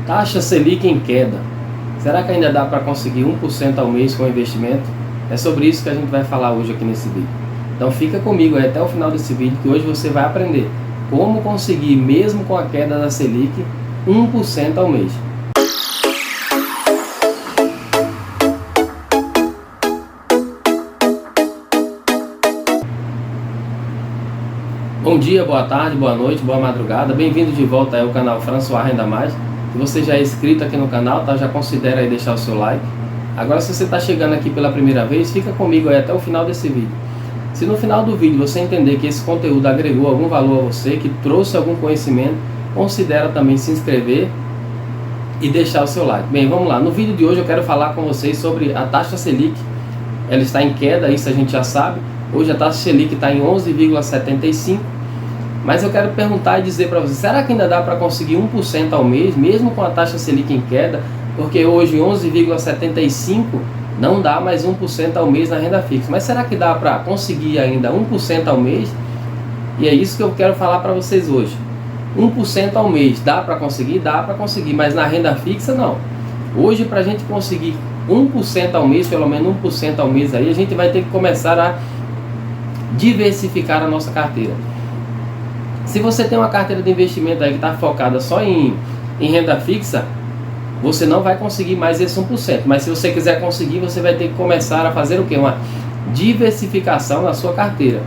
Taxa Selic em queda. Será que ainda dá para conseguir 1% ao mês com investimento? É sobre isso que a gente vai falar hoje aqui nesse vídeo. Então fica comigo aí até o final desse vídeo, que hoje você vai aprender como conseguir, mesmo com a queda da Selic, 1% ao mês. Bom dia, boa tarde, boa noite, boa madrugada. Bem-vindo de volta aí ao canal François Renda Mais. Se você já é inscrito aqui no canal, tá? Já considera aí deixar o seu like. Agora, se você está chegando aqui pela primeira vez, fica comigo aí até o final desse vídeo. Se no final do vídeo você entender que esse conteúdo agregou algum valor a você, que trouxe algum conhecimento, considera também se inscrever e deixar o seu like. Bem, vamos lá. No vídeo de hoje eu quero falar com vocês sobre a taxa Selic. Ela está em queda, isso a gente já sabe. Hoje a taxa Selic está em 11,75. Mas eu quero perguntar e dizer para vocês, será que ainda dá para conseguir 1% ao mês, mesmo com a taxa Selic em queda? Porque hoje 11,75 não dá mais 1% ao mês na renda fixa. Mas será que dá para conseguir ainda 1% ao mês? E é isso que eu quero falar para vocês hoje. 1% ao mês, dá para conseguir? Dá para conseguir, mas na renda fixa não. Hoje, para a gente conseguir 1% ao mês, pelo menos 1% ao mês aí, a gente vai ter que começar a diversificar a nossa carteira. Se você tem uma carteira de investimento aí que está focada só em renda fixa, você não vai conseguir mais esse 1%. Mas se você quiser conseguir, você vai ter que começar a fazer o quê? Uma diversificação na sua carteira.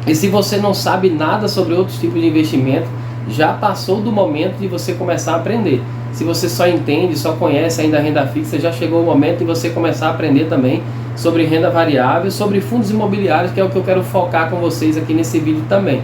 E se você não sabe nada sobre outros tipos de investimento, já passou do momento de você começar a aprender. Se você só entende, só conhece ainda a renda fixa, já chegou o momento de você começar a aprender também sobre renda variável, sobre fundos imobiliários, que é o que eu quero focar com vocês aqui nesse vídeo também.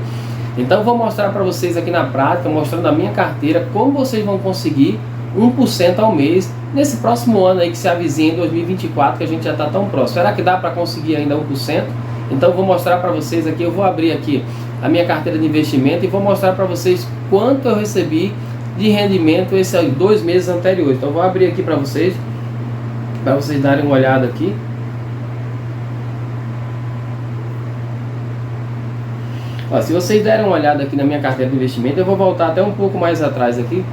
Então eu vou mostrar para vocês aqui na prática, mostrando a minha carteira, como vocês vão conseguir 1% ao mês nesse próximo ano aí que se avizinha em 2024, que a gente já está tão próximo. Será que dá para conseguir ainda 1%? Então eu vou mostrar para vocês aqui, eu vou abrir aqui a minha carteira de investimento e vou mostrar para vocês quanto eu recebi de rendimento esses 2 meses anteriores. Então eu vou abrir aqui para vocês darem uma olhada aqui. Ó, se vocês derem uma olhada aqui na minha carteira de investimento, eu vou voltar até um pouco mais atrás aqui.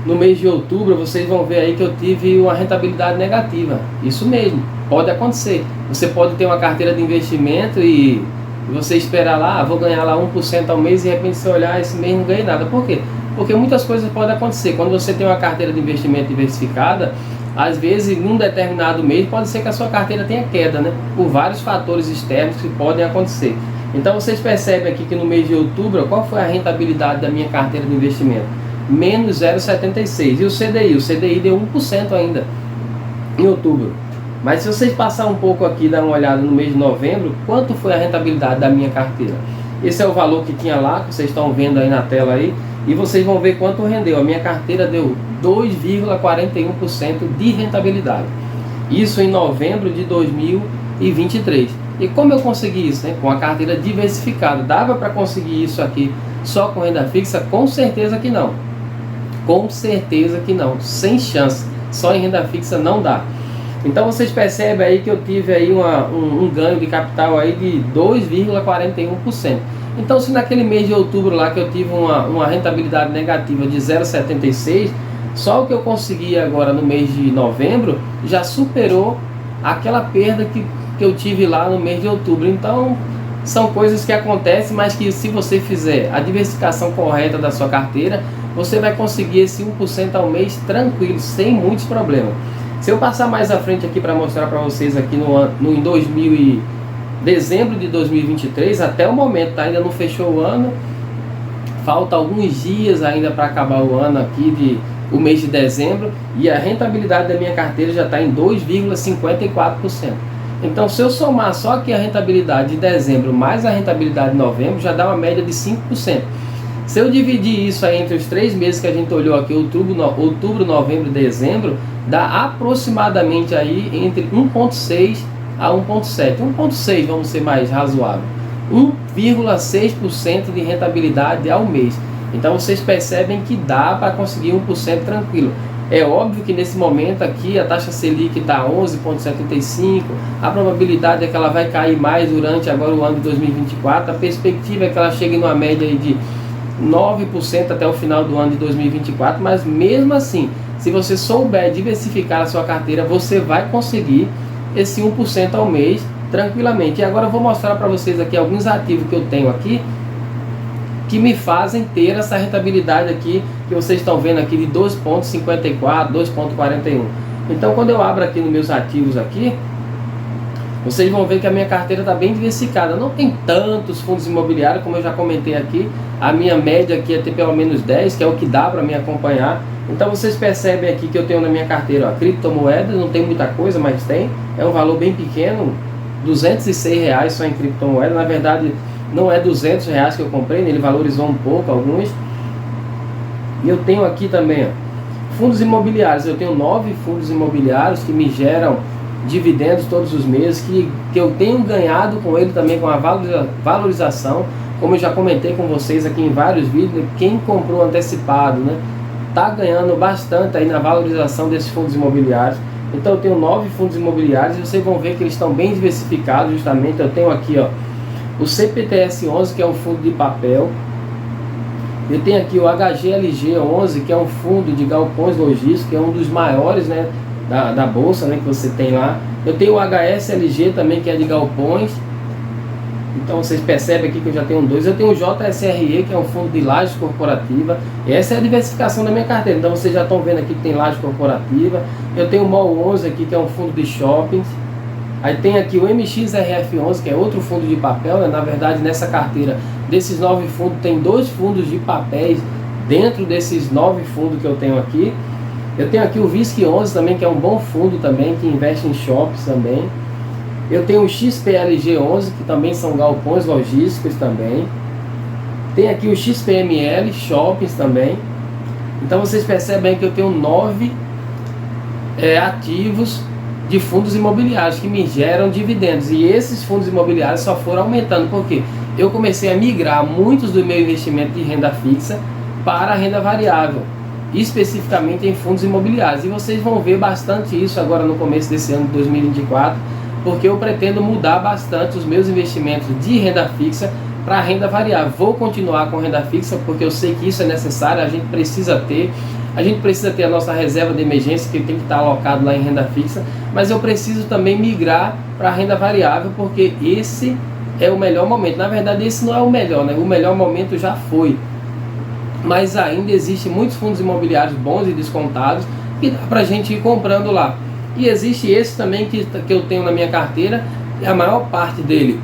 No mês de outubro, vocês vão ver aí que eu tive uma rentabilidade negativa. Isso mesmo, pode acontecer. Você pode ter uma carteira de investimento e você esperar lá, vou ganhar lá 1% ao mês, e de repente você olhar, esse mês não ganhei nada. Por quê? Porque muitas coisas podem acontecer. Quando você tem uma carteira de investimento diversificada, às vezes, em um determinado mês, pode ser que a sua carteira tenha queda, né? Por vários fatores externos que podem acontecer. Então vocês percebem aqui que no mês de outubro, qual foi a rentabilidade da minha carteira de investimento? Menos 0,76. E o CDI? O CDI deu 1% ainda em outubro. Mas se vocês passarem um pouco aqui, dar uma olhada no mês de novembro, quanto foi a rentabilidade da minha carteira? Esse é o valor que tinha lá, que vocês estão vendo aí na tela aí, e vocês vão ver quanto rendeu. A minha carteira deu 2,41% de rentabilidade. Isso em novembro de 2023. E como eu consegui isso, né? Com a carteira diversificada. Dava para conseguir isso aqui só com renda fixa? Com certeza que não. Com certeza que não. Sem chance. Só em renda fixa não dá. Então vocês percebem aí que eu tive aí um ganho de capital aí de 2,41%. Então se naquele mês de outubro lá que eu tive uma rentabilidade negativa de 0,76%, só o que eu consegui agora no mês de novembro já superou aquela perda que eu tive lá no mês de outubro. Então são coisas que acontecem, mas que se você fizer a diversificação correta da sua carteira, você vai conseguir esse 1% ao mês tranquilo, sem muitos problemas. Se eu passar mais à frente aqui para mostrar para vocês aqui em dezembro de 2023, até o momento, tá? Ainda não fechou o ano, falta alguns dias ainda para acabar o ano aqui, o mês de dezembro, e a rentabilidade da minha carteira já está em 2,54%. Então se eu somar só aqui a rentabilidade de dezembro mais a rentabilidade de novembro, já dá uma média de 5%. Se eu dividir isso aí entre os 3 meses que a gente olhou aqui, outubro, novembro e dezembro, dá aproximadamente aí entre 1,6 a 1,7. 1,6, vamos ser mais razoável. 1,6% de rentabilidade ao mês. Então vocês percebem que dá para conseguir 1% tranquilo. É óbvio que nesse momento aqui a taxa Selic está 11,75, a probabilidade é que ela vai cair mais durante agora o ano de 2024, a perspectiva é que ela chegue numa média aí de 9% até o final do ano de 2024, mas mesmo assim, se você souber diversificar a sua carteira, você vai conseguir esse 1% ao mês tranquilamente. E agora eu vou mostrar para vocês aqui alguns ativos que eu tenho aqui, que me fazem ter essa rentabilidade aqui, que vocês estão vendo aqui de 2,54, 2,41. Então quando eu abro aqui nos meus ativos aqui, vocês vão ver que a minha carteira está bem diversificada. Não tem tantos fundos imobiliários, como eu já comentei aqui. A minha média aqui é ter pelo menos 10, que é o que dá para me acompanhar. Então vocês percebem aqui que eu tenho na minha carteira, ó, criptomoedas, não tem muita coisa, mas tem. É um valor bem pequeno, R$206 só em criptomoedas. Na verdade, não é R$200 que eu comprei, ele valorizou um pouco, alguns. E eu tenho aqui também, ó, fundos imobiliários. Eu tenho 9 fundos imobiliários que me geram dividendos todos os meses, que eu tenho ganhado com ele também, com a valorização, como eu já comentei com vocês aqui em vários vídeos. Quem comprou antecipado, né, tá ganhando bastante aí na valorização desses fundos imobiliários. Então eu tenho 9 fundos imobiliários e vocês vão ver que eles estão bem diversificados. Justamente eu tenho aqui, ó, o CPTS11, que é um fundo de papel. Eu tenho aqui o HGLG11, que é um fundo de galpões logísticos, que é um dos maiores, né, da bolsa, né, que você tem lá. Eu tenho o HSLG também, que é de galpões. Então vocês percebem aqui que eu já tenho 2. Eu tenho o JSRE, que é um fundo de lajes corporativa. Essa é a diversificação da minha carteira. Então vocês já estão vendo aqui que tem laje corporativa. Eu tenho o MOL11 aqui, que é um fundo de shoppings. Aí tem aqui o MXRF11, que é outro fundo de papel, né? Na verdade, nessa carteira, desses 9 fundos, tem 2 fundos de papéis dentro desses 9 fundos que eu tenho aqui. Eu tenho aqui o VISC11 também, que é um bom fundo também, que investe em shops também. Eu tenho o XPLG11, que também são galpões logísticos também. Tem aqui o XPML, shoppings também. Então vocês percebem que eu tenho 9 ativos de fundos imobiliários que me geram dividendos. E esses fundos imobiliários só foram aumentando, porque eu comecei a migrar muitos do meu investimento de renda fixa para a renda variável, especificamente em fundos imobiliários. E vocês vão ver bastante isso agora no começo desse ano de 2024, porque eu pretendo mudar bastante os meus investimentos de renda fixa para renda variável. Vou continuar com renda fixa porque eu sei que isso é necessário, a gente precisa ter a nossa reserva de emergência, que tem que estar alocado lá em renda fixa, mas eu preciso também migrar para a renda variável, porque esse é o melhor momento. Na verdade, esse não é o melhor, né? O melhor momento já foi, mas ainda existem muitos fundos imobiliários bons e descontados que dá para a gente ir comprando lá. E existe esse também que eu tenho na minha carteira, e a maior parte dele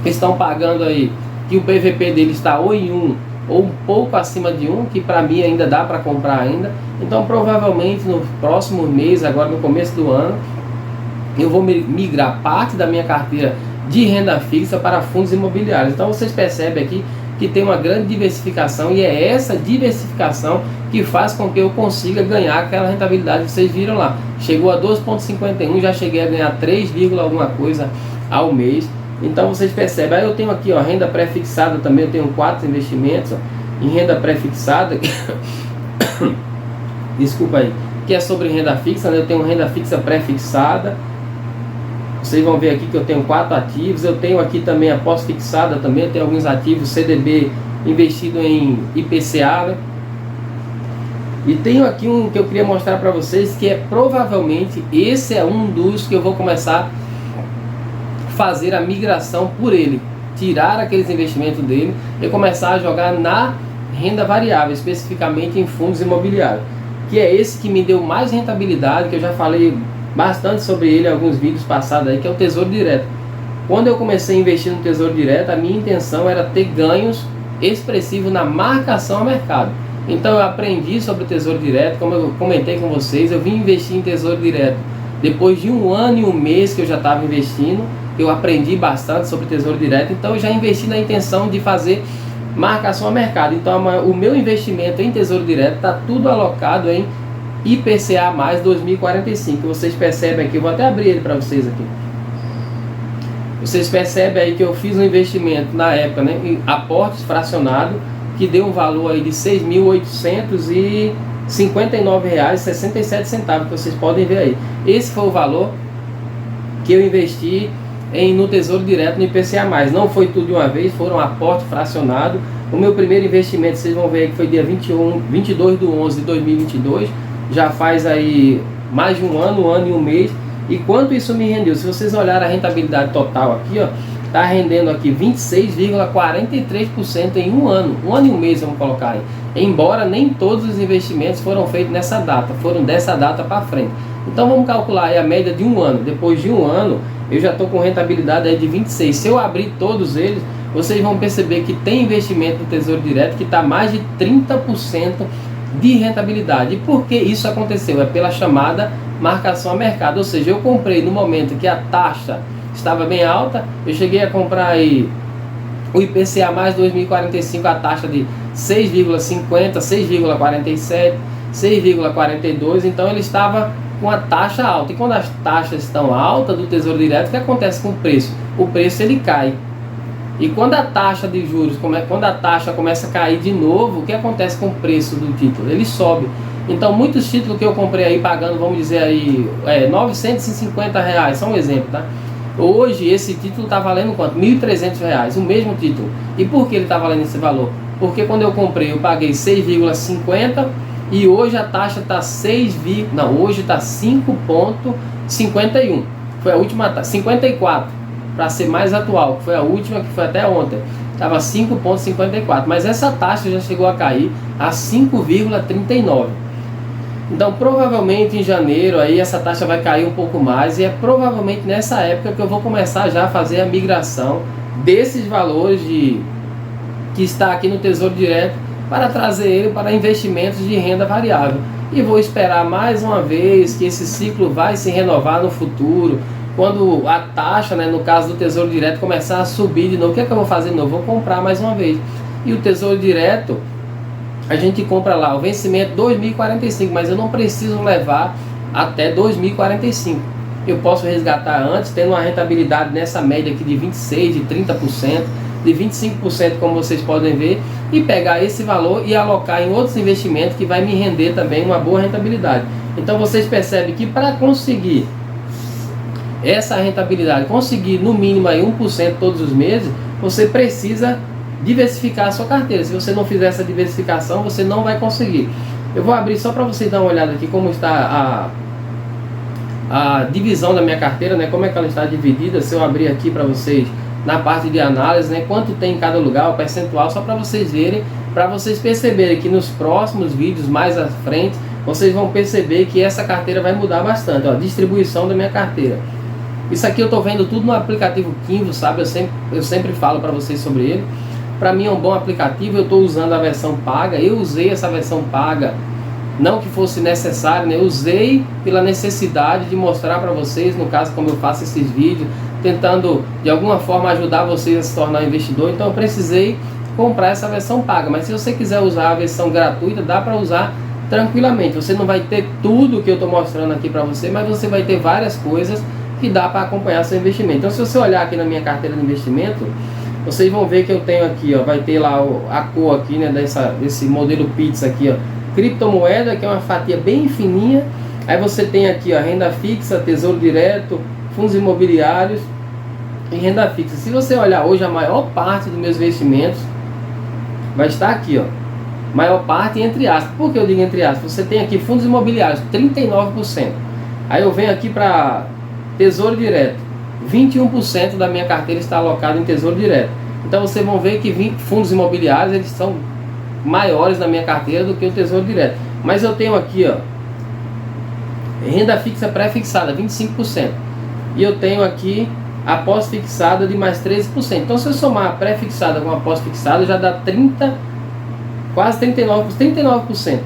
estão pagando aí, que o PVP dele está ou em 1 ou um pouco acima de 1, que para mim ainda dá para comprar ainda. Então provavelmente no próximo mês, agora no começo do ano, eu vou migrar parte da minha carteira de renda fixa para fundos imobiliários. Então vocês percebem aqui que tem uma grande diversificação, e é essa diversificação que faz com que eu consiga ganhar aquela rentabilidade que vocês viram lá. Chegou a 2,51, já cheguei a ganhar 3, alguma coisa ao mês. Então vocês percebem. Aí eu tenho aqui, ó, renda pré-fixada também. Eu tenho 4 investimentos, ó, em renda pré-fixada desculpa aí, que é sobre renda fixa, né? Eu tenho renda fixa pré-fixada. Vocês vão ver aqui que eu tenho 4 ativos. Eu tenho aqui também a pós-fixada também. Eu tenho alguns ativos CDB investido em IPCA, né? E tenho aqui um que eu queria mostrar para vocês, que é provavelmente, esse é um dos que eu vou começar a fazer a migração por ele, tirar aqueles investimentos dele e começar a jogar na renda variável, especificamente em fundos imobiliários, que é esse que me deu mais rentabilidade, que eu já falei bastante sobre ele em alguns vídeos passados aí, que é o Tesouro Direto. Quando eu comecei a investir no Tesouro Direto, a minha intenção era ter ganhos expressivos na marcação a mercado. Então eu aprendi sobre o Tesouro Direto, como eu comentei com vocês. Eu vim investir em Tesouro Direto depois de 1 ano e 1 mês que eu já estava investindo. Eu aprendi bastante sobre Tesouro Direto, então eu já investi na intenção de fazer marcação a mercado. Então o meu investimento em Tesouro Direto está tudo alocado em IPCA mais 2045. Vocês percebem aqui, eu vou até abrir ele para vocês aqui. Vocês percebem aí que eu fiz um investimento na época, né, em aportes fracionados, que deu um valor aí de R$ 6.859,67, que vocês podem ver aí. Esse foi o valor que eu investi no Tesouro Direto no IPCA+. Não foi tudo de uma vez, foram aporte fracionado, O meu primeiro investimento, vocês vão ver aí que foi dia 22/11/2022, já faz aí mais de um ano e um mês. E quanto isso me rendeu? Se vocês olharem a rentabilidade total aqui, ó, está rendendo aqui 26,43% em um ano e um mês, vamos colocar aí. Embora nem todos os investimentos foram feitos nessa data, foram dessa data para frente. Então vamos calcular aí a média de um ano. Depois de um ano, eu já estou com rentabilidade aí de 26. Se eu abrir todos eles, vocês vão perceber que tem investimento do Tesouro Direto que está mais de 30% de rentabilidade. E por que isso aconteceu? É pela chamada marcação a mercado. Ou seja, eu comprei no momento que a taxa estava bem alta, eu cheguei a comprar aí o IPCA mais 2045, a taxa de 6,50, 6,47, 6,42, então ele estava com a taxa alta. E quando as taxas estão altas do Tesouro Direto, o que acontece com o preço? O preço ele cai. E quando a taxa de juros, quando a taxa começa a cair de novo, o que acontece com o preço do título? Ele sobe. Então muitos títulos que eu comprei aí pagando, vamos dizer aí, R$950, só um exemplo, tá? Hoje esse título está valendo quanto? R$1.300, o mesmo título. E por que ele está valendo esse valor? Porque quando eu comprei eu paguei 6,50 e hoje a taxa está hoje está 5,51. Foi a última taxa, 54, para ser mais atual, que foi a última, que foi até ontem. Estava 5,54, mas essa taxa já chegou a cair a 5,39. Então provavelmente em janeiro aí essa taxa vai cair um pouco mais, e é provavelmente nessa época que eu vou começar já a fazer a migração desses valores que está aqui no Tesouro Direto para trazer ele para investimentos de renda variável. E vou esperar mais uma vez que esse ciclo vai se renovar no futuro, quando a taxa, no caso do Tesouro Direto, começar a subir de novo. O que é que eu vou fazer de novo? Vou comprar mais uma vez. E o Tesouro Direto, a gente compra lá o vencimento 2045, mas eu não preciso levar até 2045. Eu posso resgatar antes, tendo uma rentabilidade nessa média aqui de 26%, de 30%, de 25%, como vocês podem ver, e pegar esse valor e alocar em outros investimentos que vai me render também uma boa rentabilidade. Então vocês percebem que para conseguir essa rentabilidade, conseguir no mínimo aí 1% todos os meses, você precisa diversificar a sua carteira. Se você não fizer essa diversificação, você não vai conseguir. Eu vou abrir só para vocês dar uma olhada aqui como está a divisão da minha carteira, como é que ela está dividida. Se eu abrir aqui para vocês na parte de análise, quanto tem em cada lugar, o percentual, só para vocês verem, para vocês perceberem que nos próximos vídeos mais à frente, vocês vão perceber que essa carteira vai mudar bastante. Ó, distribuição da minha carteira. Isso aqui eu estou vendo tudo no aplicativo Kinvo, sabe? Eu sempre falo para vocês sobre ele. Para mim é um bom aplicativo, eu estou usando a versão paga. Eu usei essa versão paga, não que fosse necessário, eu usei pela necessidade de mostrar para vocês, no caso como eu faço esses vídeos, tentando de alguma forma ajudar vocês a se tornar investidor. Então eu precisei comprar essa versão paga, mas se você quiser usar a versão gratuita, dá para usar tranquilamente. Você não vai ter tudo que eu estou mostrando aqui para você, mas você vai ter várias coisas que dá para acompanhar seu investimento. Então se você olhar aqui na minha carteira de investimento, vocês vão ver que eu tenho aqui, ó, vai ter lá a cor aqui, desse modelo pizza aqui, ó, criptomoeda, que é uma fatia bem fininha. Aí você tem aqui, ó, renda fixa, Tesouro Direto, fundos imobiliários e renda fixa. Se você olhar hoje, a maior parte dos meus investimentos vai estar aqui, ó, maior parte entre aspas. Por que eu digo entre aspas? Você tem aqui fundos imobiliários, 39%. Aí eu venho aqui para Tesouro Direto, 21% da minha carteira está alocada em Tesouro Direto. Então vocês vão ver que fundos imobiliários, eles são maiores na minha carteira do que o Tesouro Direto. Mas eu tenho aqui, ó, renda fixa pré-fixada, 25%. E eu tenho aqui a pós-fixada de mais 13%. Então se eu somar a pré-fixada com a pós-fixada, já dá quase 39%.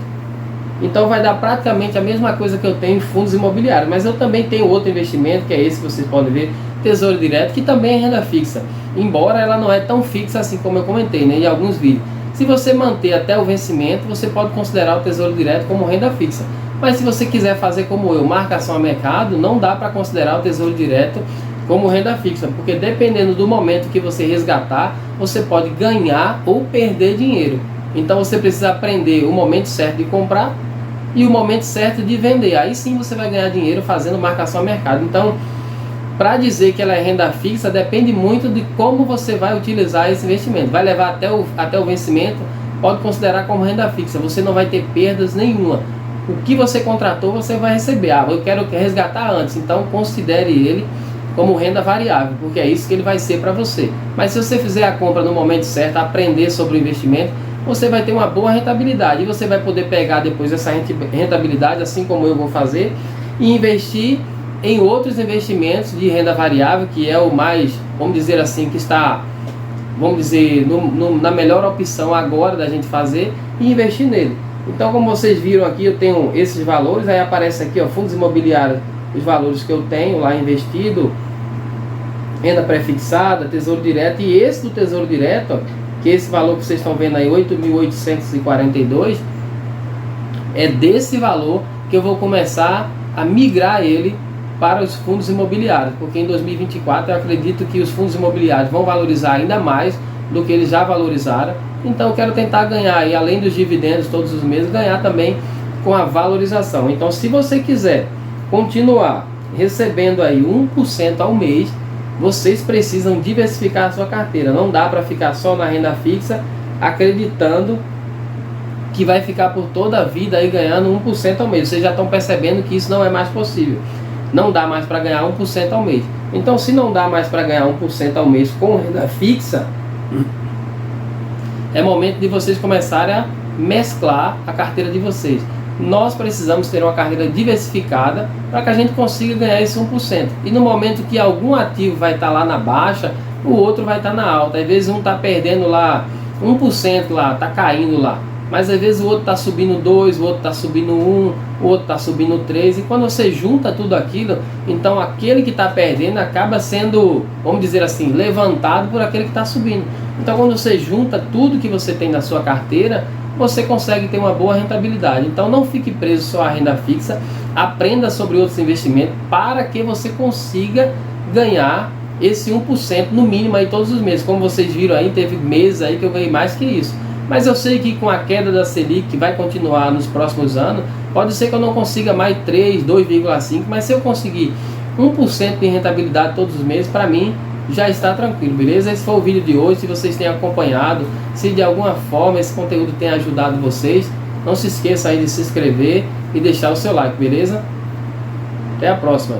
Então vai dar praticamente a mesma coisa que eu tenho em fundos imobiliários. Mas eu também tenho outro investimento, que é esse que vocês podem ver, Tesouro Direto, que também é renda fixa, embora ela não é tão fixa assim como eu comentei, em alguns vídeos. Se você manter até o vencimento, você pode considerar o Tesouro Direto como renda fixa. Mas se você quiser fazer como eu, marcação a mercado, não dá para considerar o Tesouro Direto como renda fixa, porque dependendo do momento que você resgatar, você pode ganhar ou perder dinheiro. Então você precisa aprender o momento certo de comprar e o momento certo de vender. Aí sim você vai ganhar dinheiro fazendo marcação a mercado. Então para dizer que ela é renda fixa, depende muito de como você vai utilizar esse investimento. Vai levar até o vencimento, pode considerar como renda fixa. Você não vai ter perdas nenhuma. O que você contratou, você vai receber. Eu quero resgatar antes, então considere ele como renda variável, porque é isso que ele vai ser para você. Mas se você fizer a compra no momento certo, aprender sobre o investimento, você vai ter uma boa rentabilidade. E você vai poder pegar depois essa rentabilidade, assim como eu vou fazer, e investir em outros investimentos de renda variável, que é o mais, vamos dizer assim, que está, vamos dizer, na melhor opção agora da gente fazer, e investir nele. Então, como vocês viram aqui, eu tenho esses valores, aí aparece aqui, ó, fundos imobiliários, os valores que eu tenho lá investido, renda pré-fixada, tesouro direto, e esse do tesouro direto, ó, que esse valor que vocês estão vendo aí, 8.842, é desse valor que eu vou começar a migrar ele para os fundos imobiliários, porque em 2024 eu acredito que os fundos imobiliários vão valorizar ainda mais do que eles já valorizaram. Então eu quero tentar ganhar aí, além dos dividendos todos os meses, ganhar também com a valorização. Então, se você quiser continuar recebendo aí 1% ao mês, vocês precisam diversificar a sua carteira. Não dá para ficar só na renda fixa acreditando que vai ficar por toda a vida aí ganhando 1% ao mês. Vocês já estão percebendo que isso não é mais possível. Não dá mais para ganhar 1% ao mês. Então, se não dá mais para ganhar 1% ao mês com renda fixa, é momento de vocês começarem a mesclar a carteira de vocês. Nós precisamos ter uma carteira diversificada para que a gente consiga ganhar esse 1%. E no momento que algum ativo vai estar lá na baixa, o outro vai estar na alta. Às vezes um está perdendo lá 1% lá, está caindo lá. Mas às vezes o outro está subindo 2, o outro está subindo 1, o outro está subindo 3. E quando você junta tudo aquilo, então aquele que está perdendo acaba sendo, vamos dizer assim, levantado por aquele que está subindo. Então quando você junta tudo que você tem na sua carteira, você consegue ter uma boa rentabilidade. Então não fique preso só à renda fixa, aprenda sobre outros investimentos para que você consiga ganhar esse 1% no mínimo aí todos os meses. Como vocês viram aí, teve meses aí que eu ganhei mais que isso. Mas eu sei que com a queda da Selic, que vai continuar nos próximos anos, pode ser que eu não consiga mais 3, 2,5, mas se eu conseguir 1% de rentabilidade todos os meses, para mim já está tranquilo, beleza? Esse foi o vídeo de hoje. Se vocês têm acompanhado, se de alguma forma esse conteúdo tem ajudado vocês, não se esqueça aí de se inscrever e deixar o seu like, beleza? Até a próxima.